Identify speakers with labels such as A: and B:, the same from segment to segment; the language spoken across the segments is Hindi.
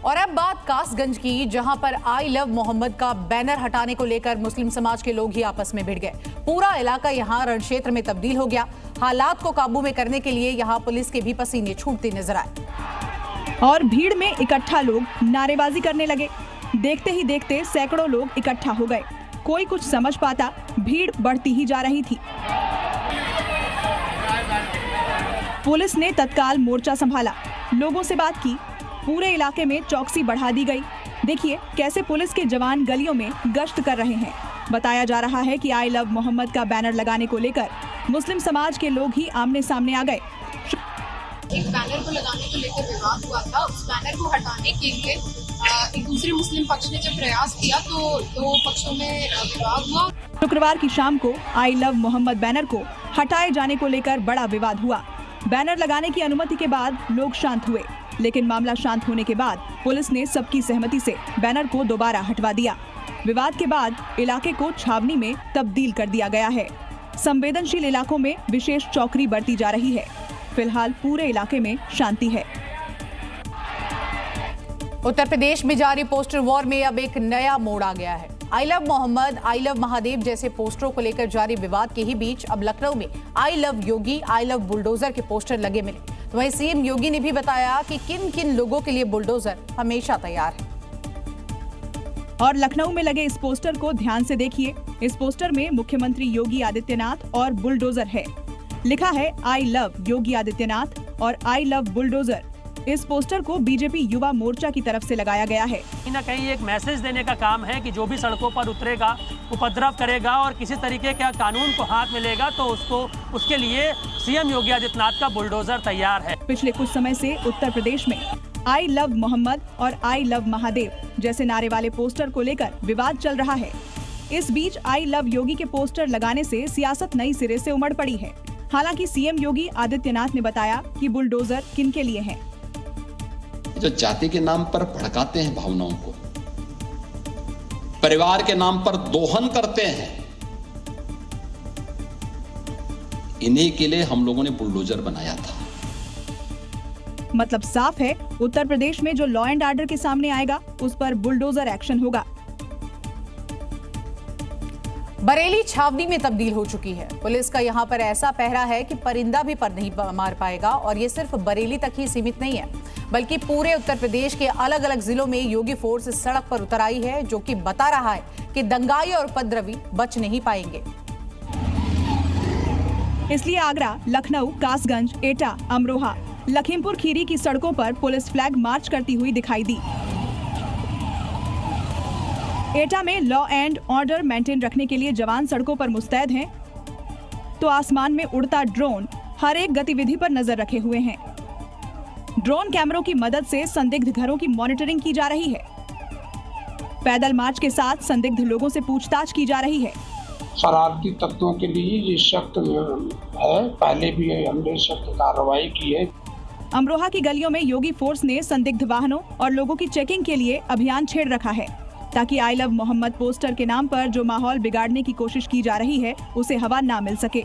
A: और अब बात कासगंज की, जहां पर आई लव मोहम्मद का बैनर हटाने को लेकर मुस्लिम समाज के लोग ही आपस में भिड़ गए। पूरा इलाका यहां रणक्षेत्र में तब्दील हो गया। हालात को काबू में करने के लिए यहां पुलिस के भी पसीने छूटते नजर आए
B: और भीड़ में इकट्ठा लोग नारेबाजी करने लगे। देखते ही देखते सैकड़ों लोग इकट्ठा हो गए। कोई कुछ समझ पाता, भीड़ बढ़ती ही जा रही थी। पुलिस ने तत्काल मोर्चा संभाला, लोगों से बात की। पूरे इलाके में चौकसी बढ़ा दी गई। देखिए कैसे पुलिस के जवान गलियों में गश्त कर रहे हैं। बताया जा रहा है कि आई लव मोहम्मद का बैनर लगाने को लेकर मुस्लिम समाज के लोग ही आमने सामने आ गए।
C: एक बैनर को लगाने को लेकर विवाद हुआ था। उस बैनर को हटाने के लिए एक दूसरे मुस्लिम पक्ष ने जब प्रयास किया तो दो पक्षों में विवाद हुआ।
B: शुक्रवार की शाम को आई लव मोहम्मद बैनर को हटाए जाने को लेकर बड़ा विवाद हुआ। बैनर लगाने की अनुमति के बाद लोग शांत हुए, लेकिन मामला शांत होने के बाद पुलिस ने सबकी सहमति से बैनर को दोबारा हटवा दिया। विवाद के बाद इलाके को छावनी में तब्दील कर दिया गया है। संवेदनशील इलाकों में विशेष चौकसी बरती जा रही है। फिलहाल पूरे इलाके में शांति है।
A: उत्तर प्रदेश में जारी पोस्टर वॉर में अब एक नया मोड़ आ गया है। I love Mohammad, I love Mahadev जैसे पोस्टरों को लेकर जारी विवाद के ही बीच अब लखनऊ में I love Yogi, I love bulldozer के पोस्टर लगे मिले। तो वहीं सीएम योगी ने भी बताया कि किन किन लोगों के लिए बुलडोजर हमेशा तैयार है।
B: और लखनऊ में लगे इस पोस्टर को ध्यान से देखिए। इस पोस्टर में मुख्यमंत्री योगी आदित्यनाथ और बुलडोजर है। लिखा है आई लव योगी आदित्यनाथ और आई लव बुलडोजर। इस पोस्टर को बीजेपी युवा मोर्चा की तरफ से लगाया गया है।
D: कहीं न कहीं एक मैसेज देने का काम है कि जो भी सड़कों पर उतरेगा, उपद्रव करेगा और किसी तरीके का कानून को हाथ मिलेगा तो उसके लिए सीएम योगी आदित्यनाथ का बुलडोजर तैयार है।
B: पिछले कुछ समय से उत्तर प्रदेश में आई लव मोहम्मद और आई लव महादेव जैसे नारे वाले पोस्टर को लेकर विवाद चल रहा है। इस बीच आई लव योगी के पोस्टर लगाने से सियासत नई सिरे से उमड़ पड़ी है। हालांकि सीएम योगी आदित्यनाथ ने बताया कि बुलडोजर किन के लिए है।
E: जो जाति के नाम पर भड़काते हैं भावनाओं को, परिवार के नाम पर दोहन करते हैं, इन्हीं के लिए हम लोगों ने बुलडोजर बनाया था।
B: मतलब साफ है, उत्तर प्रदेश में जो लॉ एंड ऑर्डर के सामने आएगा उस पर बुलडोजर एक्शन होगा।
A: बरेली छावनी में तब्दील हो चुकी है। पुलिस का यहां पर ऐसा पहरा है कि परिंदा भी पर नहीं मार पाएगा। और ये सिर्फ बरेली तक ही सीमित नहीं है, बल्कि पूरे उत्तर प्रदेश के अलग अलग जिलों में योगी फोर्स सड़क पर उतर आई है, जो कि बता रहा है कि दंगाई और उपद्रवी बच नहीं पाएंगे।
B: इसलिए आगरा, लखनऊ, कासगंज, एटा, अमरोहा, लखीमपुर खीरी की सड़कों पर पुलिस फ्लैग मार्च करती हुई दिखाई दी। एटा में लॉ एंड ऑर्डर मेंटेन रखने के लिए जवान सड़कों पर मुस्तैद हैं, तो आसमान में उड़ता ड्रोन हर एक गतिविधि पर नजर रखे हुए हैं। ड्रोन कैमरों की मदद से संदिग्ध घरों की मॉनिटरिंग की जा रही है। पैदल मार्च के साथ संदिग्ध लोगों से पूछताछ की जा रही है।
F: शरारती तत्वों के लिए ये सख्त है, पहले भी हमने सख्त कार्रवाई की है।
B: अमरोहा की गलियों में योगी फोर्स ने संदिग्ध वाहनों और लोगों की चेकिंग के लिए अभियान छेड़ रखा है, ताकि आई लव मोहम्मद पोस्टर के नाम पर जो माहौल बिगाड़ने की कोशिश की जा रही है उसे हवा ना मिल सके।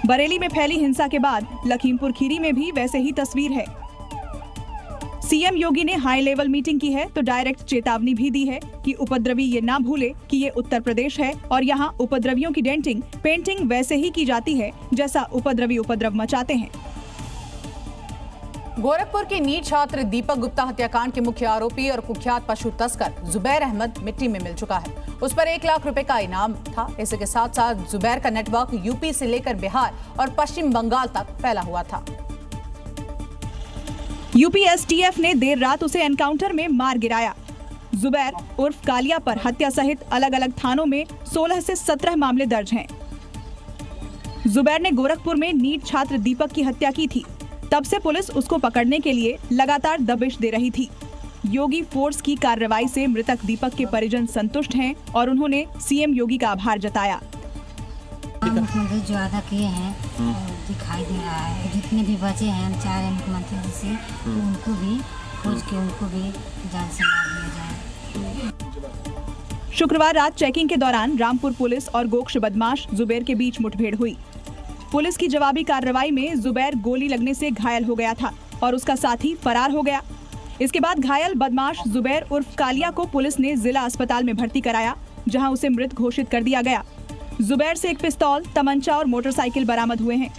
B: बरेली में फैली हिंसा के बाद लखीमपुर खीरी में भी वैसे ही तस्वीर है। सीएम योगी ने हाई लेवल मीटिंग की है तो डायरेक्ट चेतावनी भी दी है कि उपद्रवी ये ना भूले कि ये उत्तर प्रदेश है और यहाँ उपद्रवियों की डेंटिंग पेंटिंग वैसे ही की जाती है जैसा उपद्रवी उपद्रव मचाते हैं।
A: गोरखपुर के नीट छात्र दीपक गुप्ता हत्याकांड के मुख्य आरोपी और कुख्यात पशु तस्कर जुबैर अहमद मिट्टी में मिल चुका है। उस पर 1 लाख रुपए का इनाम था। इसी के साथ साथ जुबैर का नेटवर्क यूपी से लेकर बिहार और पश्चिम बंगाल तक फैला हुआ था।
B: यूपी एसटीएफ ने देर रात उसे एनकाउंटर में मार गिराया। जुबैर उर्फ कालिया पर हत्या सहित अलग अलग थानों में 16 से 17 मामले दर्ज हैं। जुबैर ने गोरखपुर में नीट छात्र दीपक की हत्या की थी। तब से पुलिस उसको पकड़ने के लिए लगातार दबिश दे रही थी। योगी फोर्स की कार्रवाई से मृतक दीपक के परिजन संतुष्ट हैं और उन्होंने सीएम योगी का आभार जताया।
G: मुख्यमंत्री जो वादा किए हैं दिखाई दे रहा है। जितने भी बचे हैं हम चाह रहे हैं मुख्यमंत्री जी से उनको भी खोज के उनको भी जान से मार दिया जाए।
B: शुक्रवार रात चेकिंग के दौरान रामपुर पुलिस और गोक्ष बदमाश जुबैर के बीच मुठभेड़ हुई। पुलिस की जवाबी कार्रवाई में जुबैर गोली लगने से घायल हो गया था और उसका साथी फरार हो गया। इसके बाद घायल बदमाश जुबैर उर्फ कालिया को पुलिस ने जिला अस्पताल में भर्ती कराया, जहां उसे मृत घोषित कर दिया गया। जुबैर से एक पिस्तौल, तमंचा और मोटरसाइकिल बरामद हुए हैं।